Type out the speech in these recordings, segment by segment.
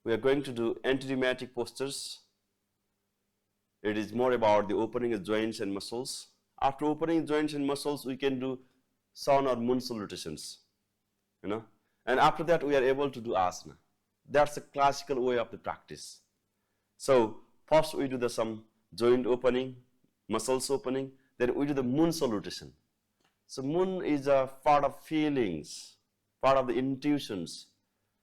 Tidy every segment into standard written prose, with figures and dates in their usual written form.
we are going to do anti-rheumatic postures. It is more about the opening of joints and muscles. After opening joints and muscles, we can do sun or moon salutations, you know. And after that, we are able to do asana. That's the classical way of the practice. So first we do some joint opening, muscles opening, then we do the moon salutation. So moon is a part of feelings, part of the intuitions.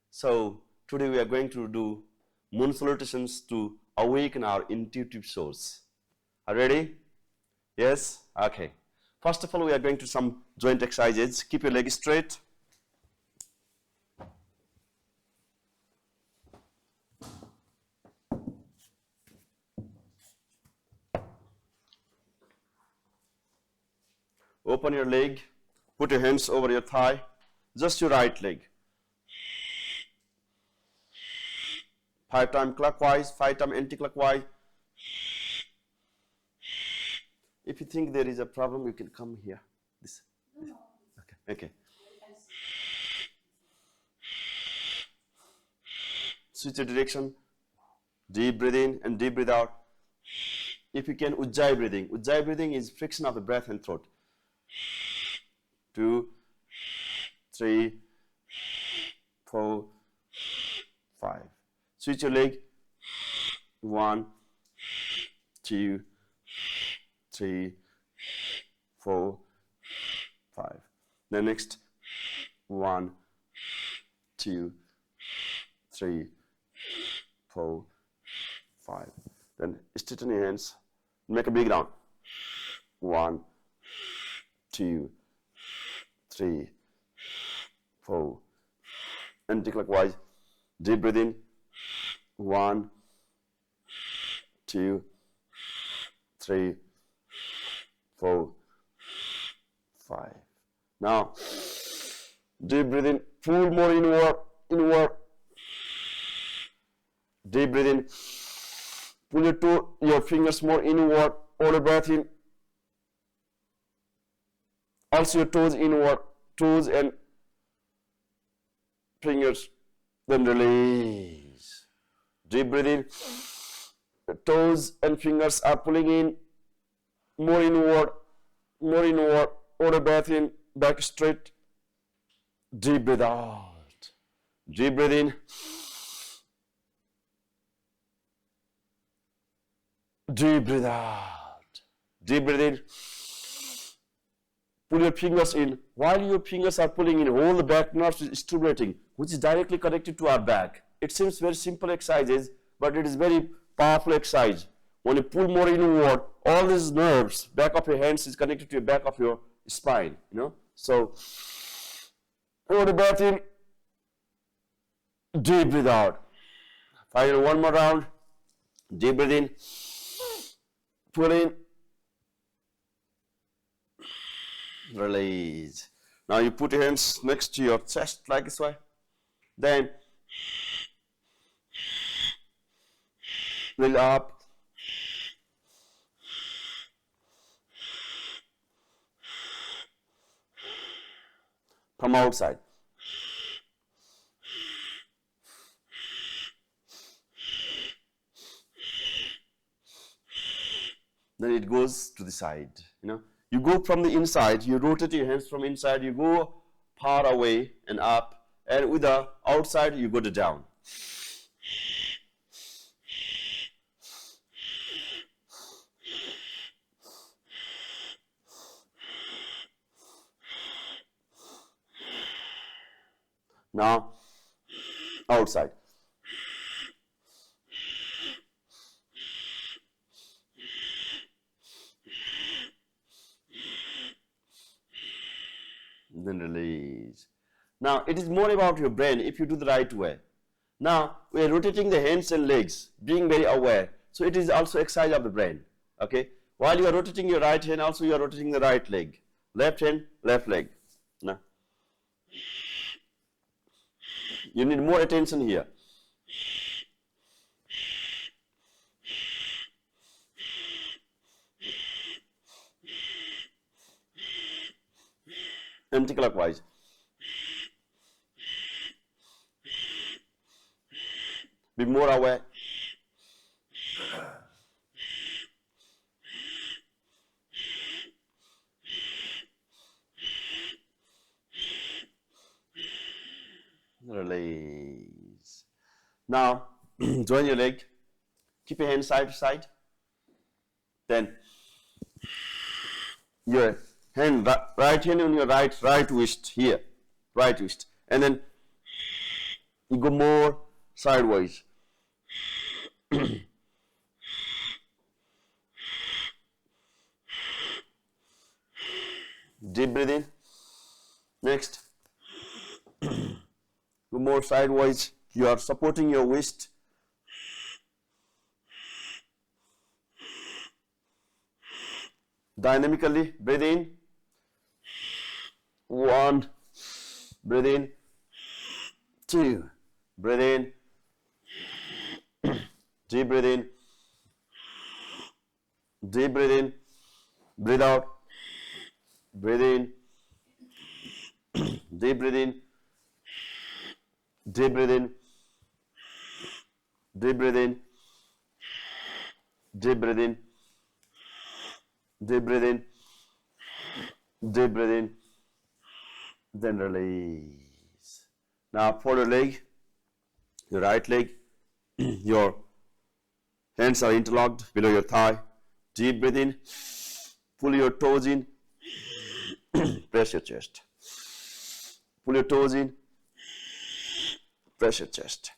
So today we are going to do moon salutations to awaken our intuitive source. Are you ready? Yes? Okay. First of all, we are going to some joint exercises. Keep your leg straight. Open your leg, put your hands over your thigh, just your right leg. 5 times clockwise, 5 times anti-clockwise. If you think there is a problem, you can come here. This. Okay. Switch your direction. Deep breathe in and deep breathe out. If you can, ujjayi breathing. Ujjayi breathing is friction of the breath and throat. 2, 3, 4, 5. Switch your leg. 1, 2, 3, 4, 5. Then next. 1, 2, 3, 4, 5. Then straighten your hands. Make a big round. 1, 2, 3, 4. Anti-clockwise. Deep breathe in. 1, 2, 3, 4, 5. Now, deep breathe in. Pull more inward. Deep breathe in. Pull your fingers more inward. Hold the breath in. Also your toes inward. Toes and fingers. Then release. Deep breathe in. The toes and fingers are pulling in. More inward. Hold the breath in. Back straight. Deep breathe out. Deep breathe in. Deep breathe out. Deep breathe in. Pull your fingers in. While your fingers are pulling in, all the back nerves is stimulating, which is directly connected to our back. It seems very simple exercises, but it is very powerful exercise. When you pull more inward, all these nerves, back of your hands is connected to the back of your spine, you know. So, hold the breath in. Deep breathe out. Final one more round. Deep breathe in. Pull in. Release. Now you put your hands next to your chest like this way. Then roll up. From outside. Then it goes to the side, you know. You go from the inside, you rotate your hands from inside, you go far away and up, and with the outside, you go to down. Now, outside. Then release. Now, it is more about your brain if you do the right way. Now, we are rotating the hands and legs, being very aware. So, it is also exercise of the brain. Okay? While you are rotating your right hand, also you are rotating the right leg. Left hand, left leg. Now, you need more attention here. Anti-clockwise. Be more aware. Release. Now, join your leg. Keep your hands side to side. Then, your hand, right hand on your right wrist here, right wrist, and then you go more sideways. Deep breathe in. Next, go more sideways. You are supporting your waist. Dynamically breathe in. 1, breathe in. 2, breathe in. Deep breathe in. Deep breathe in. Breathe out. Breathe in. Deep breathe in. Deep breathe in. Deep breathe in. Deep breathe in. Deep breathe in. Deep breathe in. Then release. Now fold your leg, your right leg, your hands are interlocked below your thigh. Deep breathe in. Pull your toes in. Press your chest. Pull your toes in. Press your chest.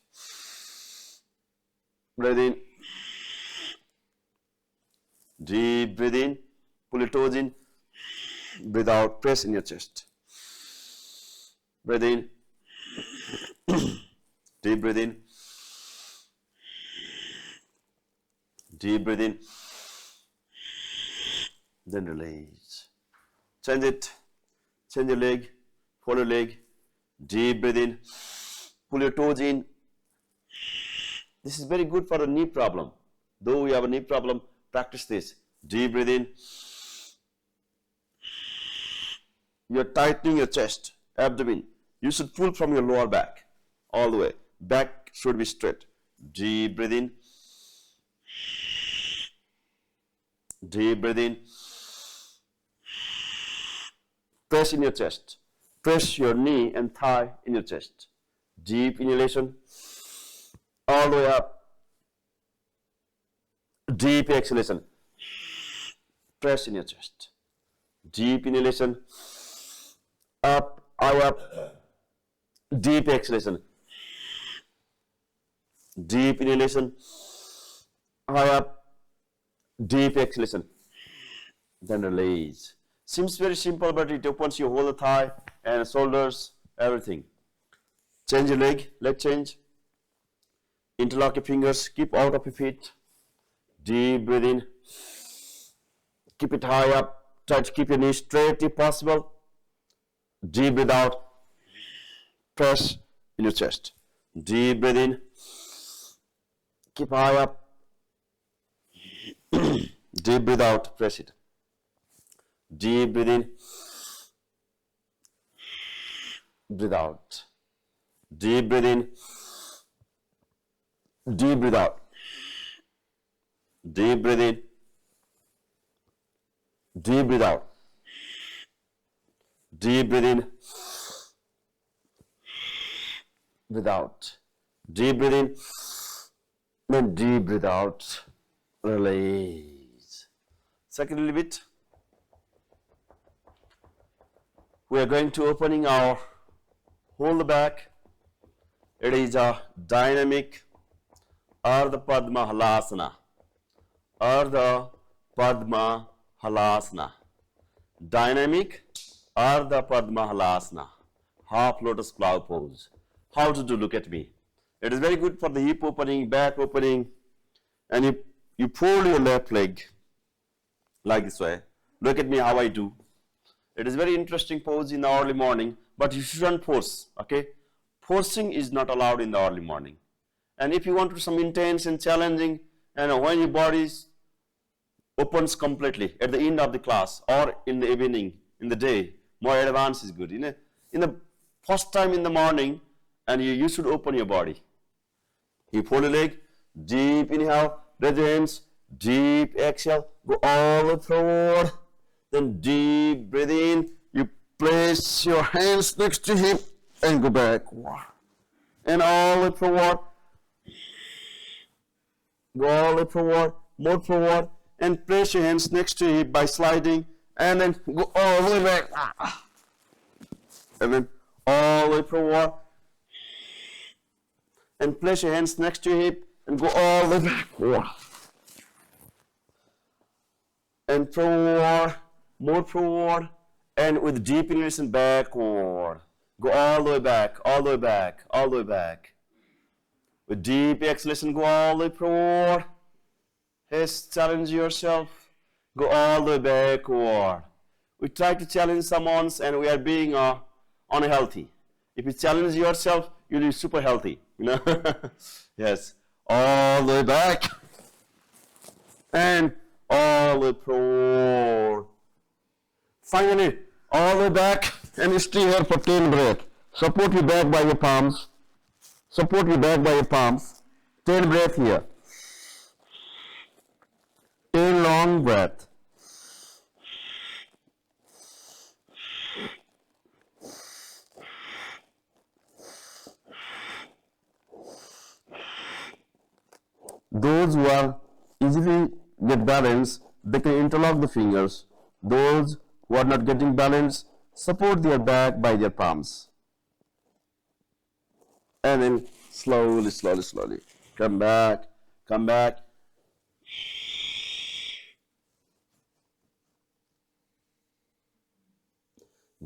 Breathe in. Deep breathe in. Pull your toes in. Breathe out. Press in your chest. Breathe in. Deep breathe in. Deep breathe in. Then release. Change it. Change your leg. Follow your leg. Deep breathe in. Pull your toes in. This is very good for a knee problem. Though we have a knee problem, practice this. Deep breathe in. You're tightening your chest, abdomen. You should pull from your lower back all the way. Back should be straight. Deep breathe in. Deep breathe in. Press in your chest. Press your knee and thigh in your chest. Deep inhalation. All the way up. Deep exhalation. Press in your chest. Deep inhalation. Up, eye up. Deep exhalation. Deep inhalation. Eye up. Deep exhalation. Then release. Seems very simple, but it opens your whole thigh and shoulders, everything. Change your leg change. Interlock your fingers, keep out of your feet. Deep breathe in. Keep it high up. Try to keep your knees straight if possible. Deep breathe out. Press in your chest. Deep breathe in. Keep high up. Deep breathe out. Press it. Deep breathe in. Breathe out. Deep breathe in. Deep breathe out. Deep breathe in. Deep breathe out. Deep breathe in. Breathe out. Deep breathe in. Then deep breathe out. Release. Second little bit. We are going to opening our whole back. It is a dynamic Ardha Padma Halasana. Ardha Padma Halasana. Dynamic Ardha Padma Halasana. Half lotus flower pose. How to do? Look at me. It is very good for the hip opening, back opening, and you pull your left leg like this way. Look at me how I do. It is very interesting pose in the early morning, but you shouldn't force, okay? Forcing is not allowed in the early morning. And if you want to do some intense and challenging, and when your body opens completely at the end of the class or in the evening, in the day, more advanced is good. In the first time in the morning, and you should open your body. You fold your leg, deep inhale, raise your hands, deep exhale, go all the way forward. Then deep breathe in, you place your hands next to hip and go back. And all the way forward. Go all the way forward, more forward, and place your hands next to hip by sliding, and then go all the way back. And then all the way forward. And place your hands next to your hip and go all the way back. And forward, more forward, and with deep inhalation backward. Go all the way back, all the way back, all the way back. With deep exhalation, go all the way forward. Yes, challenge yourself. Go all the way backward. We try to challenge someone and we are being unhealthy. If you challenge yourself, you'll be super healthy. You know? Yes. All the way back. And all the way forward. Finally, all the way back and stay here for 10 breaths. Support your back by your palms. Support your back by your palms. 10 breaths here. 10 long breaths. Those who are easily get balance, they can interlock the fingers. Those who are not getting balance, support their back by their palms. And then slowly, slowly, slowly. Come back, come back.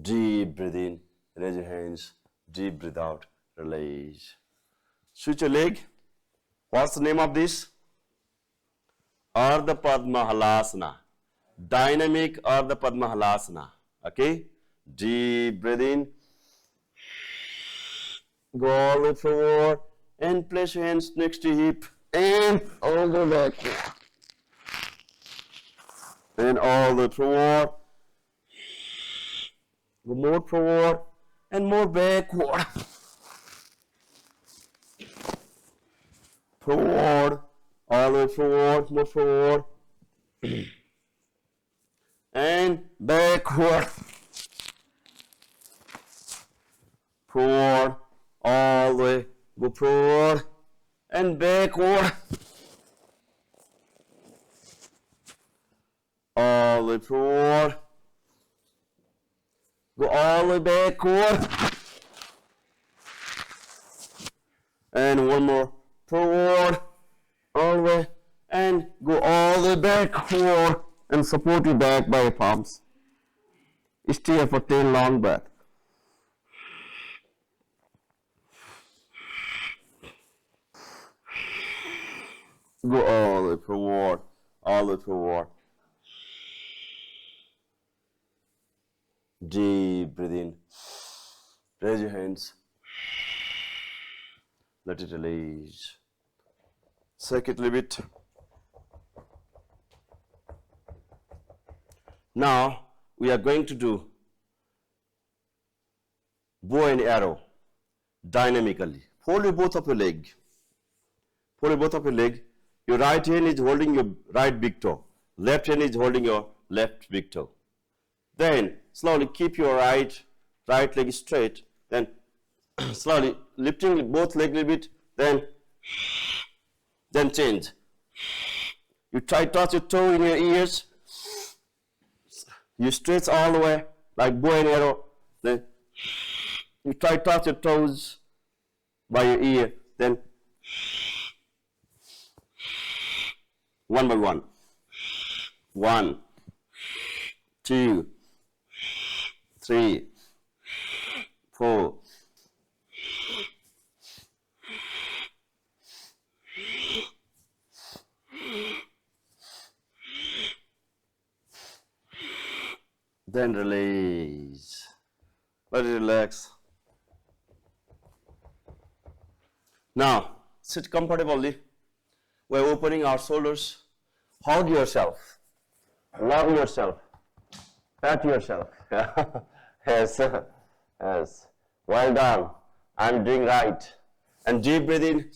Deep breathe in, raise your hands. Deep breathe out, release. Switch your leg. What's the name of this? Ardha Padma Halasana. Dynamic Ardha Padma Halasana. Okay? Deep breathe in. Go all the way forward and place your hands next to your hip and all the way back. And all the way forward. Go more forward and more backward. Forward, all the way forward, more forward. And backward. Forward, all the way, go forward and backward. All the way forward. Go all the way backward. And one more. Forward, all the way, and go all the way backward and support your back by your palms. Stay here for 10 long breaths. Go all the way forward, all the way forward. Deep breathe in. Raise your hands. Let it release. Shake it a little bit. Now we are going to do bow and arrow dynamically. Fold your both of your leg. Fold your both of your leg. Your right hand is holding your right big toe. Left hand is holding your left big toe. Then slowly keep your right leg straight. Then slowly lifting both legs a little bit. Then change. You try to touch your toe in your ears. You stretch all the way like bow and arrow. Then you try to touch your toes by your ear. Then one by one. 1, 2, 3, 4. Then release. Let it relax. Now, sit comfortably. We're opening our shoulders. Hug yourself. Love yourself. Pat yourself. Yes. Yes. Well done. I'm doing right. And deep breathe in.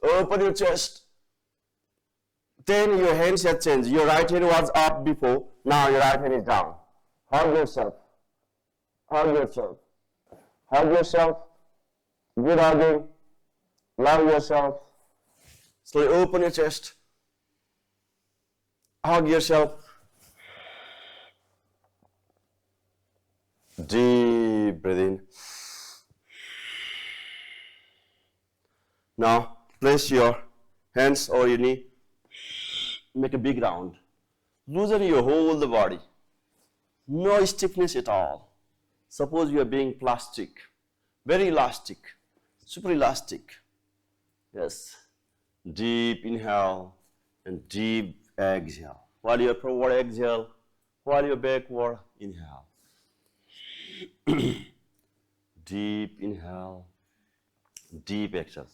Open your chest. Then your hands have changed. Your right hand was up before. Now your right hand is down. Hug yourself. Hug yourself. Hug yourself. Good hugging. Love yourself. Slowly open your chest. Hug yourself. Deep breath in. Now place your hands over your knee. Make a big round. Loosen your whole the body. No stiffness at all. Suppose you are being plastic, very elastic, super elastic. Yes. Deep inhale and deep exhale. While you are forward exhale, while you are backward inhale. Deep inhale, deep exhale.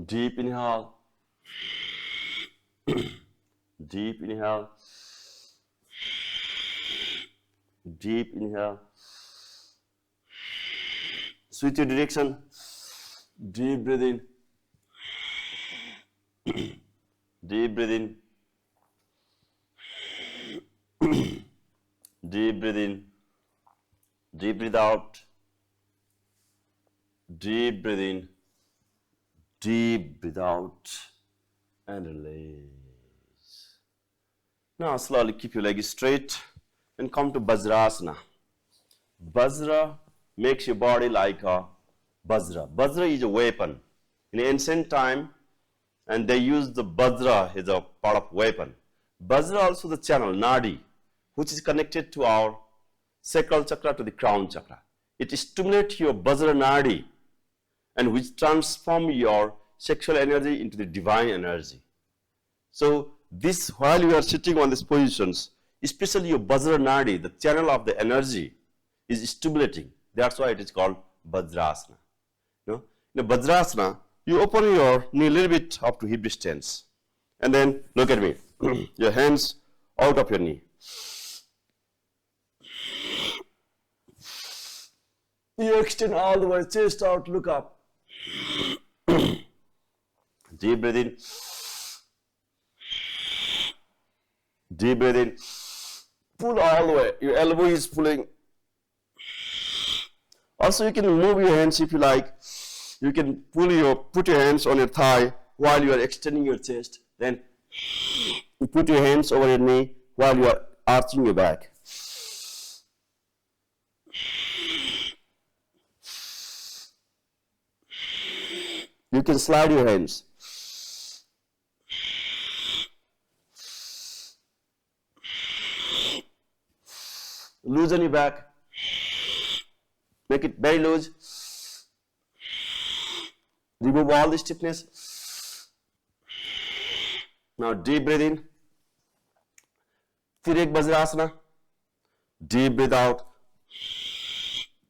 Deep inhale, deep inhale, deep inhale. Switch your direction. Deep breath in. Deep breath in. Deep breath in. Deep breathe out. Deep breath in. Deep breath out. And release. Now slowly keep your legs straight and come to Vajrasana. Vajra makes your body like a Vajra. Vajra is a weapon. In ancient time, and they used the Vajra as a part of weapon. Vajra also the channel, Nadi, which is connected to our sacral chakra to the crown chakra. It stimulates your Vajra Nadi and which transform your sexual energy into the divine energy. So this, while you are sitting on these positions, especially your Vajra Nadi, the channel of the energy, is stimulating. That's why it is called Vajrasana. In the Vajrasana, you open your knee a little bit up to hip distance. And then, look at me, your hands out of your knee. You extend all the way, chest out, look up. Deep breath in. Deep breath in. Pull all the way. Your elbow is pulling. Also, you can move your hands if you like. You can put your hands on your thigh while you are extending your chest. Then you put your hands over your knee while you are arching your back. You can slide your hands. Loosen your back. Make it very loose. Remove all the stiffness. Now deep breath in. फिर एक Vajrasana. Deep breath out.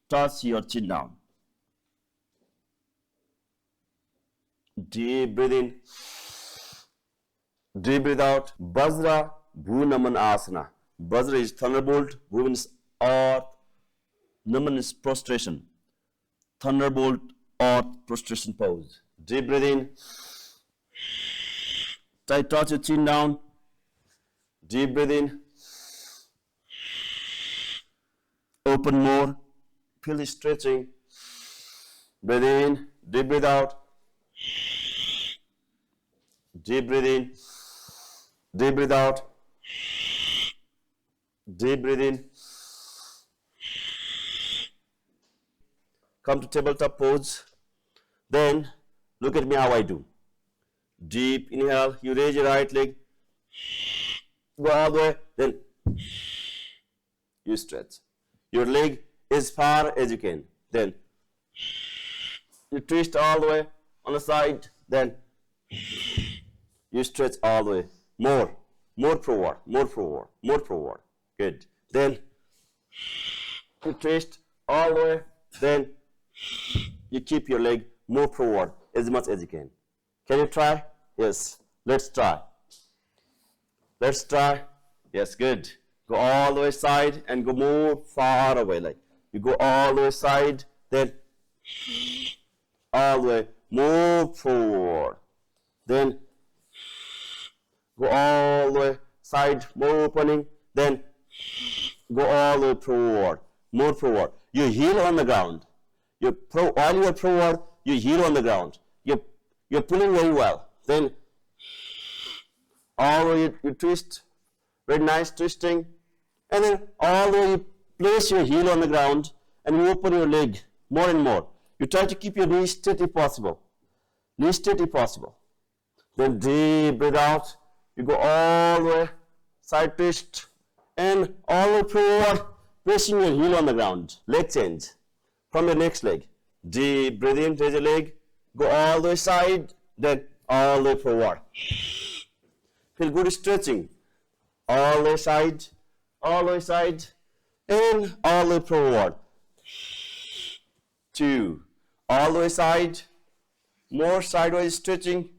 Toss your chin down. Deep breath in. Deep breath out. Vajra Bhunaman Asana. Vajra is thunderbolt. Bhu means earth. Naman is prostration. Thunderbolt or prostration pose. Deep breath in. Try touch your chin down. Deep breath in. Open more. Feel the stretching. Breathe in. Deep breath out. Deep breath in. Deep breath out. Deep breath in. Come to tabletop pose. Then look at me how I do. Deep inhale. You raise your right leg. Go all the way. Then you stretch. Your leg as far as you can. Then you twist all the way on the side. Then you stretch all the way. More forward, more forward, more forward. Good. Then you twist all the way. Then you keep your leg more forward as much as you can. Can you try? Yes. Let's try. Let's try. Yes, good. Go all the way side and go more far away. Like you go all the way side, then all the way, move forward. Then go all the way, side, more opening, then go all the way forward, more forward. You heel on the ground. While you are forward, you heel on the ground. You're pulling very well. Then all the way you twist, very nice twisting, and then all the way you place your heel on the ground and you open your leg more and more. You try to keep your knees straight if possible. Knees straight if possible. Then deep breath out. You go all the way, side twist, and all the way forward, placing your heel on the ground. Leg change from your next leg. Deep breathe in, raise your leg, go all the way side, then all the way forward. Feel good stretching. All the way side, and all the way forward. 2. All the way side, more sideways stretching,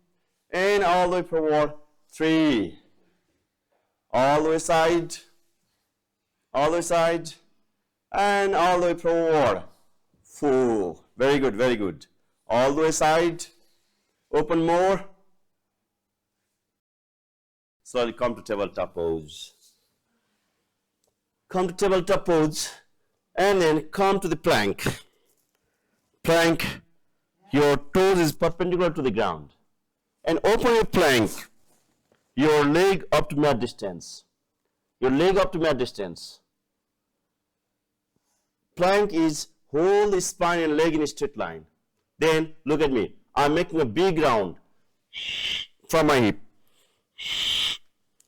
and all the way forward. 3. All the way side, and all the way forward. 4. Very good, very good. All the way side, open more. Slowly come to tabletop pose. Come to tabletop pose, and then come to the plank. Plank, your toes is perpendicular to the ground. And open your plank, your leg up to mat distance. Your leg up to mat distance. Plank is hold the spine and leg in a straight line. Then look at me. I'm making a big round from my hip.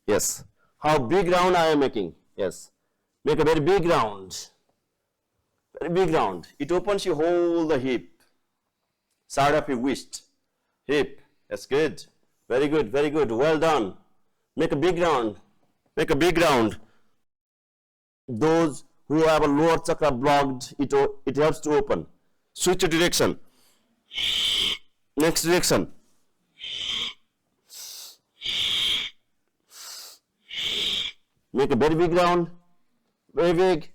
Yes. How big round I am making? Yes. Make a very big round. Very big round. It opens you hold the hip. Side of your waist. Hip. That's good. Very good. Very good. Well done. Make a big round. Make a big round. Those who have a lower chakra blocked, it helps to open. Switch your direction. Next direction. Make a very big round. Very big.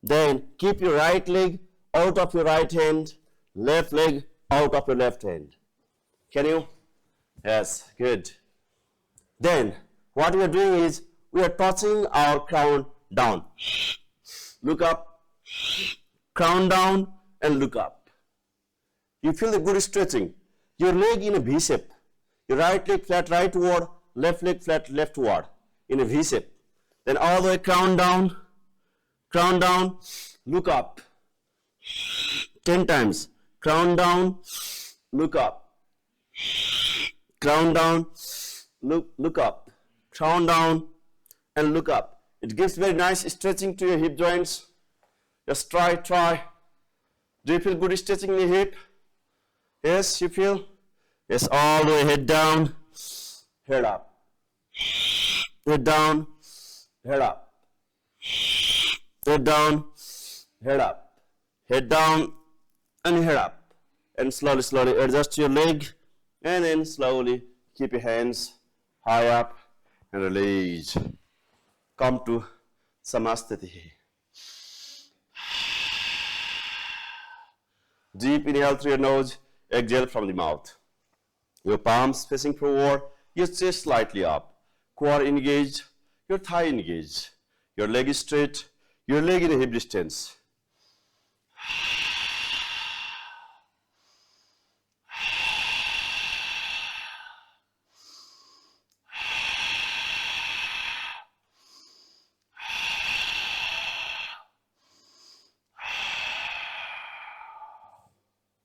Then keep your right leg out of your right hand, left leg out of your left hand. Can you? Yes, good. Then what we are doing is we are touching our crown down. Look up, crown down, and look up. You feel the good stretching. Your leg in a V shape. Your right leg flat rightward, left leg flat leftward in a V shape. Then all the way crown down, look up. 10 times. Crown down, look up. Crown down, look up. Crown down and look up. It gives very nice stretching to your hip joints. Just try. Do you feel good stretching in your hip? Yes, you feel? Yes, all the way, head down, head up. Head down, head up. Head down, head up. Head down and head up. And slowly adjust your leg, and then slowly keep your hands high up and release. Come to Samasthiti. Deep inhale through your nose, exhale from the mouth. Your palms facing forward, your chest slightly up, core engaged, your thigh engaged, your leg is straight, your leg in a hip distance.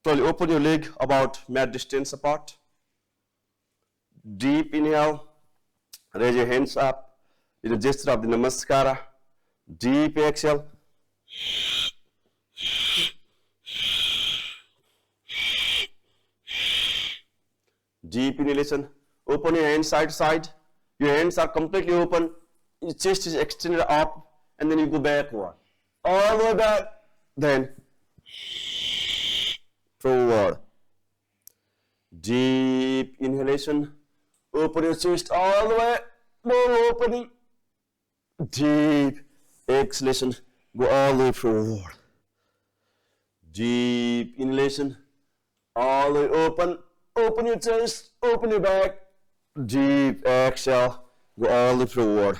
Slowly open your leg about mat distance apart. Deep inhale, raise your hands up in a gesture of the Namaskara. Deep exhale. Deep inhalation. Open your hands side to side. Your hands are completely open. Your chest is extended up, and then you go backward. All the way back. Then forward. Deep inhalation. Open your chest all the way. More opening. Deep exhalation, go all the way forward. Deep inhalation, all the way open. Open your chest, open your back. Deep exhale, go all the way forward.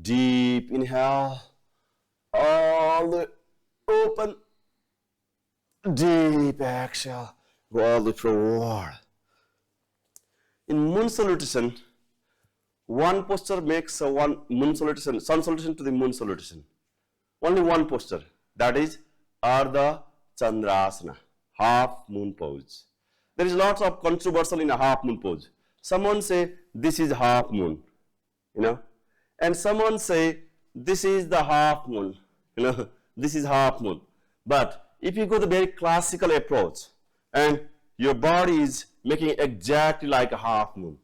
Deep inhale, all the way open. Deep exhale, go all the way forward. In Moon Salutation, one posture makes one Moon Salutation, Sun Salutation to the Moon Salutation. Only one posture, that is Ardha Chandrasana, half moon pose. There is lots of controversial in a half moon pose. Someone say this is half moon, and someone say this is the half moon, this is half moon. But if you go the very classical approach and your body is making exactly like a half moon,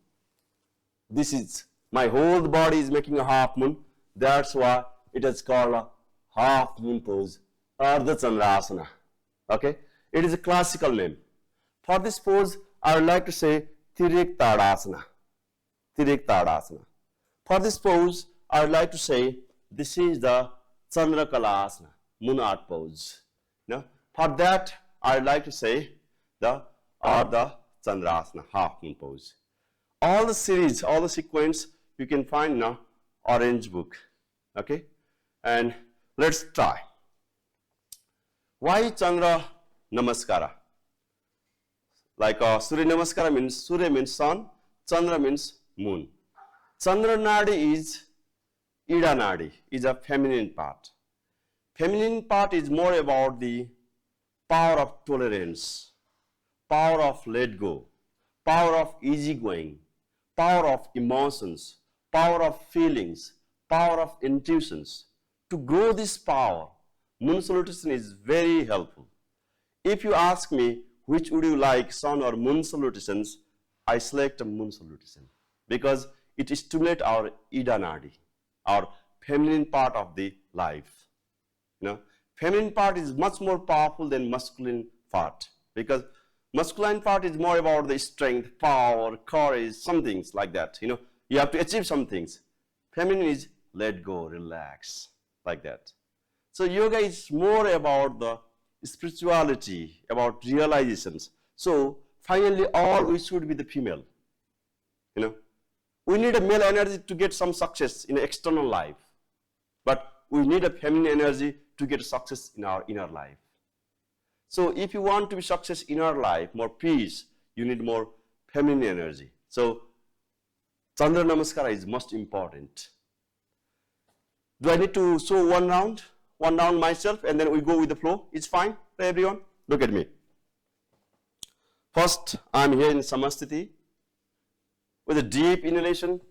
this is, my whole body is making a half moon, that's why it is called a half moon pose, Ardha Chandrasana. Okay, it is a classical name. For this pose, I would like to say Tirik Tadasana. Tirik Tadasana. For this pose, I would like to say this is the Chandra Kalasana, moon art pose. For that, I would like to say the Ardha Chandrasana, half moon pose. All the series, all the sequence you can find in a orange book. Okay, and let's try. Why Chandra Namaskara? Like Surya Namaskara means, Surya means sun, Chandra means moon. Chandra Nadi is Ida Nadi, is a feminine part. Feminine part is more about the power of tolerance, power of let go, power of easygoing, power of emotions, power of feelings, power of intuitions. To grow this power, Moon Salutation is very helpful. If you ask me which would you like, Sun or Moon Salutations, I select a Moon Salutation because it stimulates our Ida Nadi, our feminine part of the life. Feminine part is much more powerful than masculine part because masculine part is more about the strength, power, courage, some things like that. You have to achieve some things. Feminine is let go, relax, like that. So yoga is more about the spirituality, about realizations. So finally, all we should be the female. We need a male energy to get some success in external life, but we need a feminine energy to get success in our inner life. So if you want to be success in our life, more peace, you need more feminine energy. So Chandra Namaskara is most important. Do I need to show one round myself, and then we go with the flow? It's fine for everyone? Look at me. First, I'm here in Samasthiti with a deep inhalation,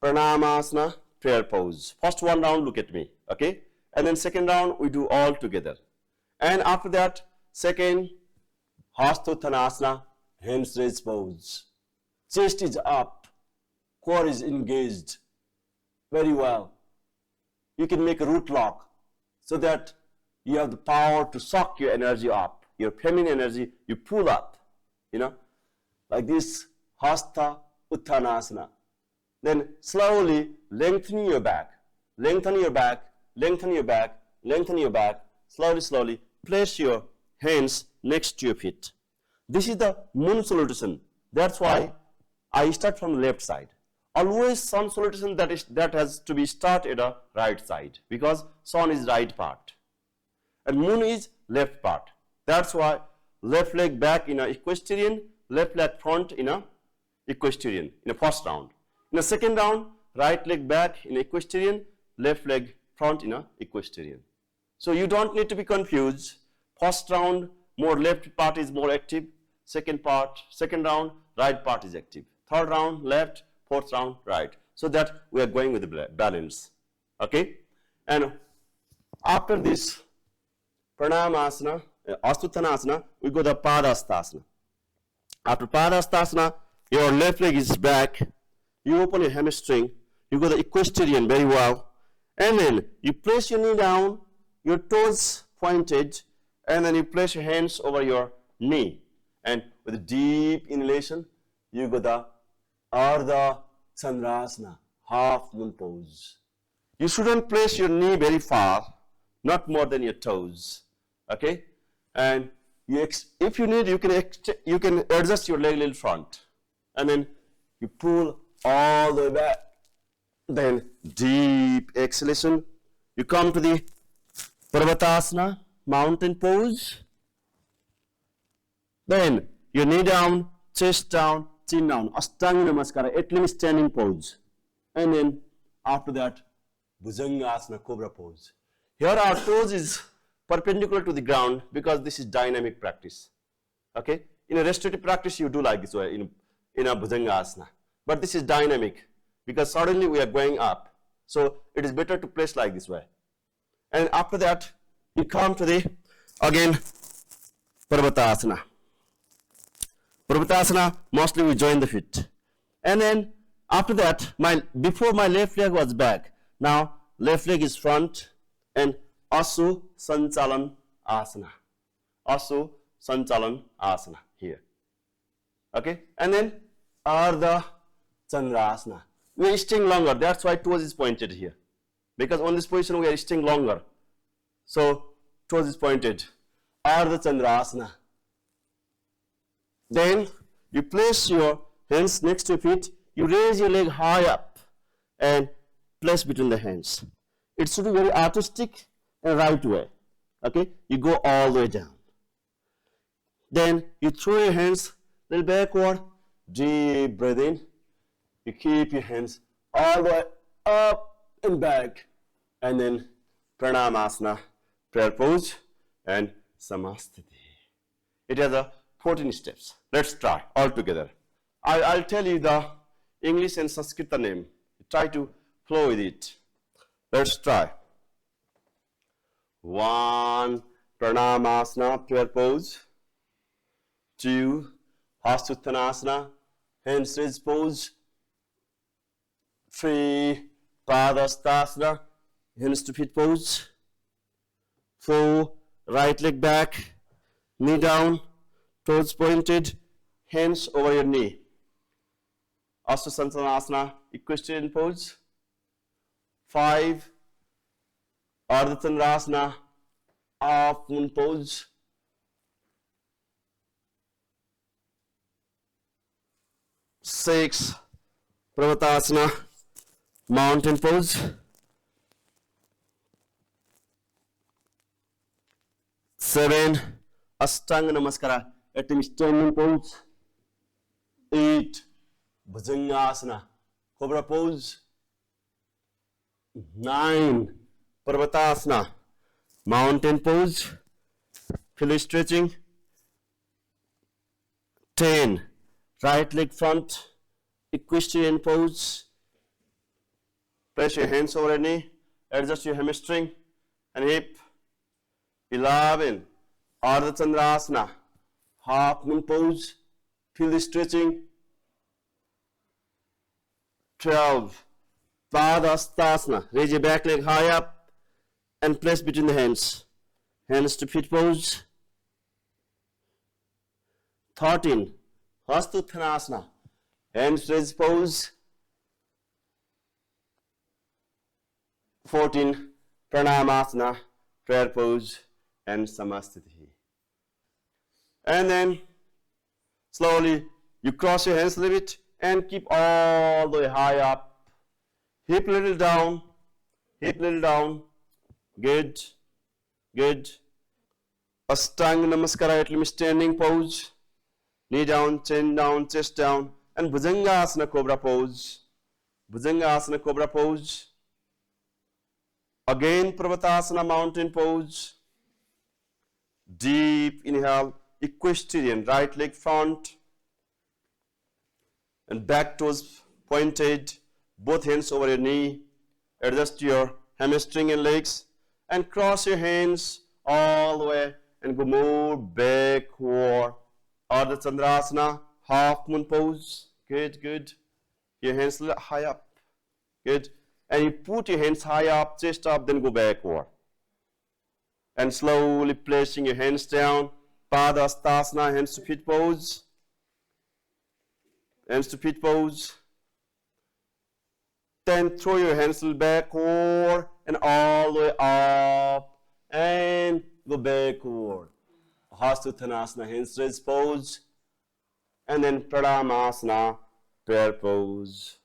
Pranamasana, prayer pose. First one round, look at me, okay? And then second round, we do all together. And after that, second, Hastottanasana, hands raised pose. Chest is up, core is engaged. Very well. You can make a root lock so that you have the power to suck your energy up, your feminine energy, you pull up, like this, Hasta Uttanasana. Then slowly lengthen your back, lengthen your back, lengthen your back, lengthen your back, slowly, place your hands next to your feet. This is the Moon Salutation. That's why I start from the left side. Always Sun Salutation that has to be started at the right side because Sun is right part and Moon is left part. That's why left leg back in a equestrian, left leg front in a equestrian in the first round. In the second round, right leg back in equestrian, left leg front in a equestrian. So you don't need to be confused. First round, more left part is more active. Second round, right part is active. Third round, left. Fourth round, right. So that we are going with the balance. Okay? And after this, Pranamasana, Astuttanasana, we go to Padastasana. After Padastasana, your left leg is back. You open your hamstring. You go to equestrian very well. And then you place your knee down, your toes pointed, and then you place your hands over your knee. And with a deep inhalation, you go to Ardha Chandrasana, half moon pose. You shouldn't place your knee very far, not more than your toes. Okay? And if you need, you can adjust your leg a little front. And then you pull all the way back. Then deep exhalation. You come to the Parvatasana, mountain pose. Then your knee down, chest down, chin down. Ashtanga Namaskar, at least standing pose. And then after that, Bhujangasana, cobra pose. Here our toes is perpendicular to the ground because this is dynamic practice. Okay? In a restorative practice, you do like this way in a Bhujangasana. But this is dynamic because suddenly we are going up. So it is better to place like this way. And after that, you come to the, again, Parvatasana. Parvatasana, mostly we join the feet. And then after that, before my left leg was back, now left leg is front and Asu Sanchalan Asana. Asu Sanchalan Asana here. Okay? And then Ardha Chandrasana. We are staying longer. That's why toes is pointed here. Because on this position we are staying longer. So toes is pointed. Ardha Chandrasana. Then you place your hands next to your feet. You raise your leg high up and place between the hands. It should be very artistic and right way. Okay? You go all the way down. Then you throw your hands a little backward. Deep breath in. You keep your hands all the way up and back. And then Pranamasana, prayer pose, and Samasthiti. It has 14 steps. Let's try all together. I'll tell you the English and Sanskrit name. Try to flow with it. Let's try. 1. Pranamasana, prayer pose. 2. Hastuttanasana, hands raised pose. 3. Padastasana, hands to feet pose. 4. Right leg back, knee down, toes pointed, hands over your knee. Asana, equestrian pose. 5. Ardha Chandrasana, half moon pose. 6. Parvatasana, mountain pose. 7. Ashtanga Namaskar, at least standing pose. 8. Bhujangasana, cobra pose. 9. Parvatasana, mountain pose. Feel stretching. 10. Right leg front, equestrian pose. Place your hands over your knee. Adjust your hamstring and hip. 11. Ardha Chandrasana, half moon pose. Feel the stretching. 12. Padastasana, raise your back leg high up and place between the hands. Hands to feet pose. 13. Hastuttanasana, hands raised pose. 14. Pranamasana, prayer pose and Samasthiti. And then slowly you cross your hands a little bit and keep all the way high up. Hip little down, hip little down. Good, good. Ashtanga Namaskar, at least standing pose. Knee down, chin down, chest down. And Bhujangasana, cobra pose. Bhujangasana, cobra pose. Again, Parvatasana, mountain pose. Deep inhale, equestrian, right leg front. And back toes pointed. Both hands over your knee. Adjust your hamstring and legs. And cross your hands all the way and go more backward. Ardha Chandrasana, half moon pose. Good, good. Your hands high up. Good. And you put your hands high up, chest up, then go backward. And slowly placing your hands down. Padastasana, hands to feet pose. Hands to feet pose. Then throw your hands backward and all the way up and go backward. Hasuttanasana, hands raised pose. And then Pranamasana, prayer pose.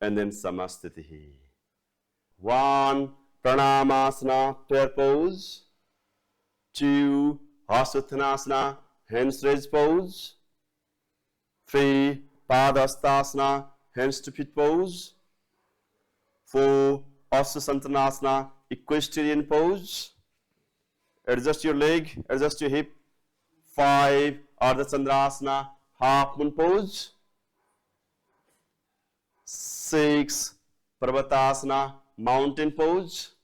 And then Samastiti. 1, Pranamasana, prayer pose. 2, Hasuttanasana, hands raised pose. 3, Padastasana, hands to feet pose. 4, Asasantanasana, equestrian pose. Adjust your leg, adjust your hip. 5, Ardha Chandrasana, half moon pose. 6, Parvatasana, mountain pose.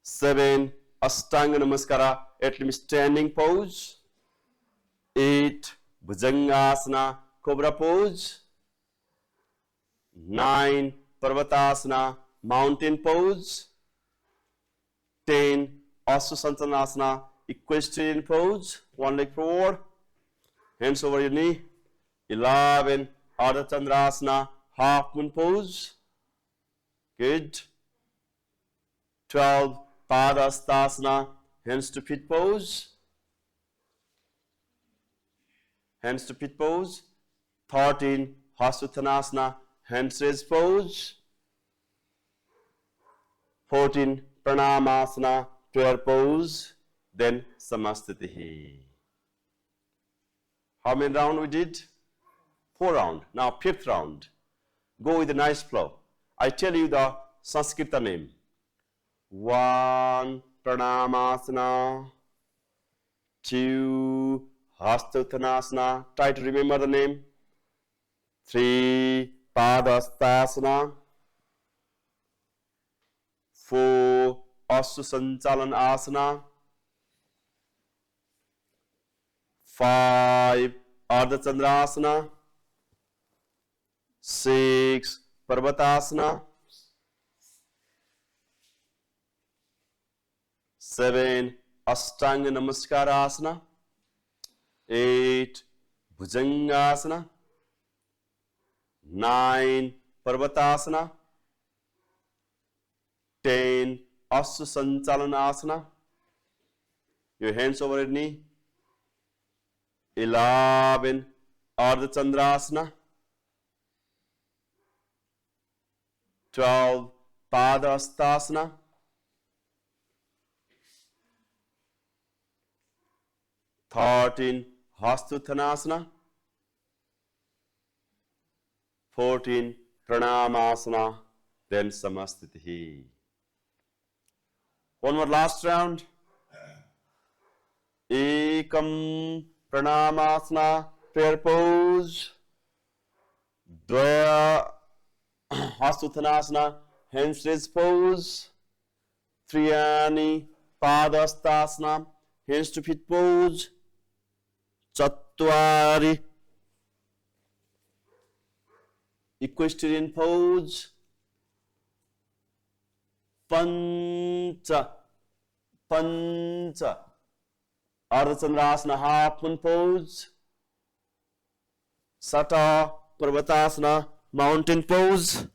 7, Ashtanga Namaskara, at least standing pose. 8, Bhujangasana, cobra pose. 9, Parvatasana, mountain pose. 10, Asasantanasana, equestrian pose. One leg forward, hands over your knee. 11, Ardha Chandrasana, half moon pose. Good. 12, Padastasana, hands to feet pose. Hands to feet pose. 13, Hasuttanasana, hands raised pose. 14, Pranamasana, prayer pose. Then Samastiti. How many rounds we did? 4 rounds. Now 5th round. Go with a nice flow. I tell you the Sanskrita name. 1, Pranamasana. 2, Hasuttanasana. Try to remember the name. 3, Padastasana. 4, Asasanchalan asana. 5, Ardha Chandrasana. 6, Parvatasana. 7, Ashtanga Namaskar asana. 8, Bhujangasana. 9, Parvatasana. 10, Asasanchalan asana. Your hands over your knee. 11, Ardha Chandrasana. 12, Padastasana. 13, Hasuttanasana. 14, Pranamasana. Then Samastiti. One more last round. Ekam Pranamasana, prayer pose. Dvaya Hasuttanasana, hands raised pose. Triyani Padastasana, hands to feet pose. Chattvari equestrian pose. Pancha Ardha Chandrasana, half moon pose. Sata Parvatasana, mountain pose.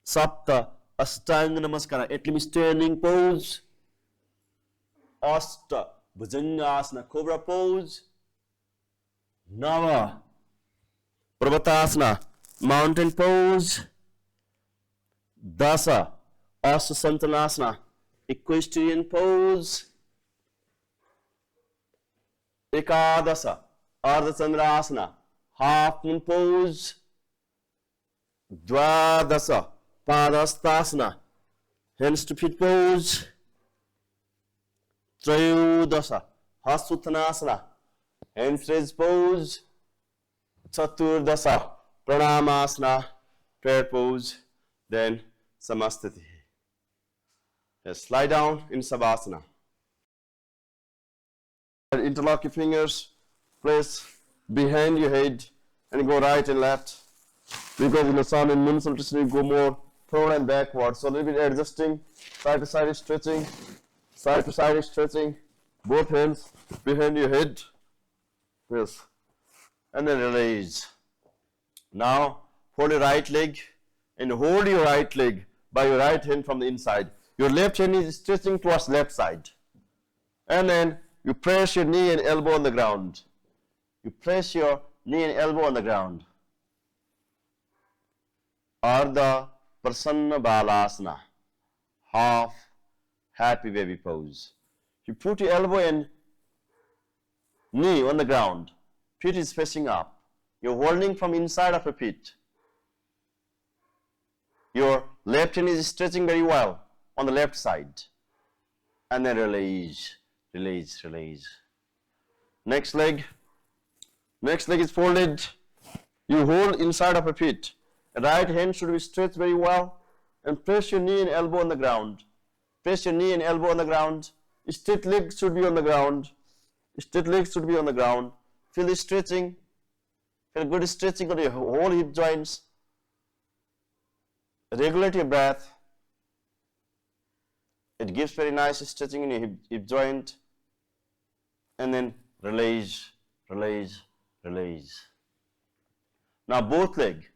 Sapta Ashtanga Namaskara, at least standing pose. Ashta Bhujangasana, cobra pose. Nava Parvatasana, mountain pose. Dasa Asasantanasana, equestrian pose. Ekadasa Ardha Chandrasana, half moon pose. Dvadasa Padastasana, hands to feet pose. Trayodasa Hasuttanasana, hands raised pose. Chaturdasa Pranamasana, prayer pose. Then Samastiti. Yes, lie down in Savasana. Interlock your fingers, place behind your head, and go right and left. Because in the Sun and Moon Salutation, you go more forward and backward. So a little bit adjusting, side to side stretching, side to side stretching, both hands behind your head. Yes. And then release. Now fold your right leg and hold your right leg by your right hand from the inside. Your left hand is stretching towards left side. And then you press your knee and elbow on the ground. You press your knee and elbow on the ground. Ardha Prasanna Balasana, half happy baby pose. You put your elbow and knee on the ground. Feet is facing up. You're holding from inside of your feet. Your left hand is stretching very well on the left side. And then release, release, release. Next leg is folded. You hold inside of your feet. Right hand should be stretched very well. And press your knee and elbow on the ground. Press your knee and elbow on the ground. Straight legs should be on the ground. Straight legs should be on the ground. Feel the stretching. Feel good stretching of your whole hip joints. Regulate your breath. It gives very nice stretching in your hip joint. And then release, release, release. Now both leg,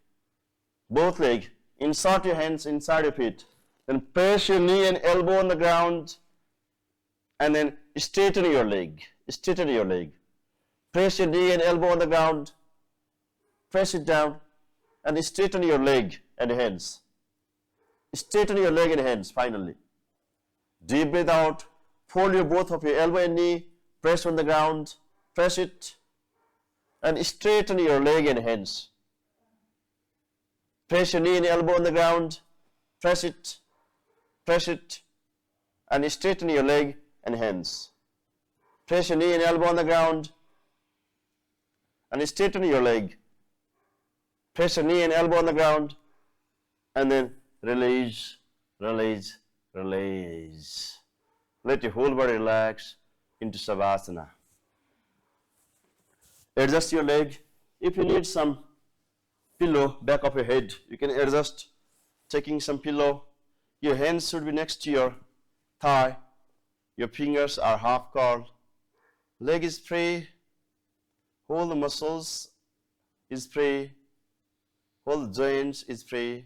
insert your hands inside your feet. Then press your knee and elbow on the ground. And then straighten your leg, straighten your leg. Press your knee and elbow on the ground. Press it down and straighten your leg and hands. Straighten your leg and hands finally. Deep breath out. Fold your both of your elbow and knee. Press on the ground. Press it. And straighten your leg and hands. Press your knee and elbow on the ground. Press it. Press it. And straighten your leg and hands. Press your knee and elbow on the ground. And straighten your leg. Press your knee and elbow on the ground. And then release, release, release. Let your whole body relax into Savasana. Adjust your leg. If you need some pillow back of your head, you can adjust, taking some pillow. Your hands should be next to your thigh. Your fingers are half curled. Leg is free. All the muscles is free. All the joints is free.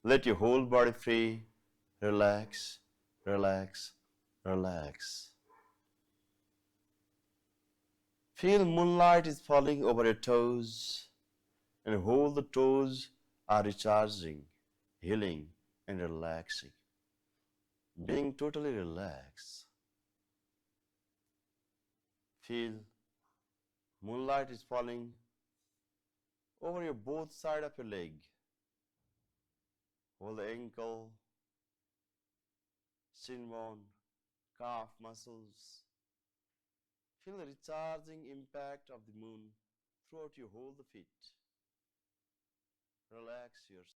Let your whole body free. Relax, relax, relax. Feel moonlight is falling over your toes, and all the toes are recharging, healing, and relaxing. Being totally relaxed. Feel moonlight is falling over your both side of your leg. All the ankle, shin bone, calf muscles. Feel the recharging impact of the moon throughout your whole feet. Relax yourself.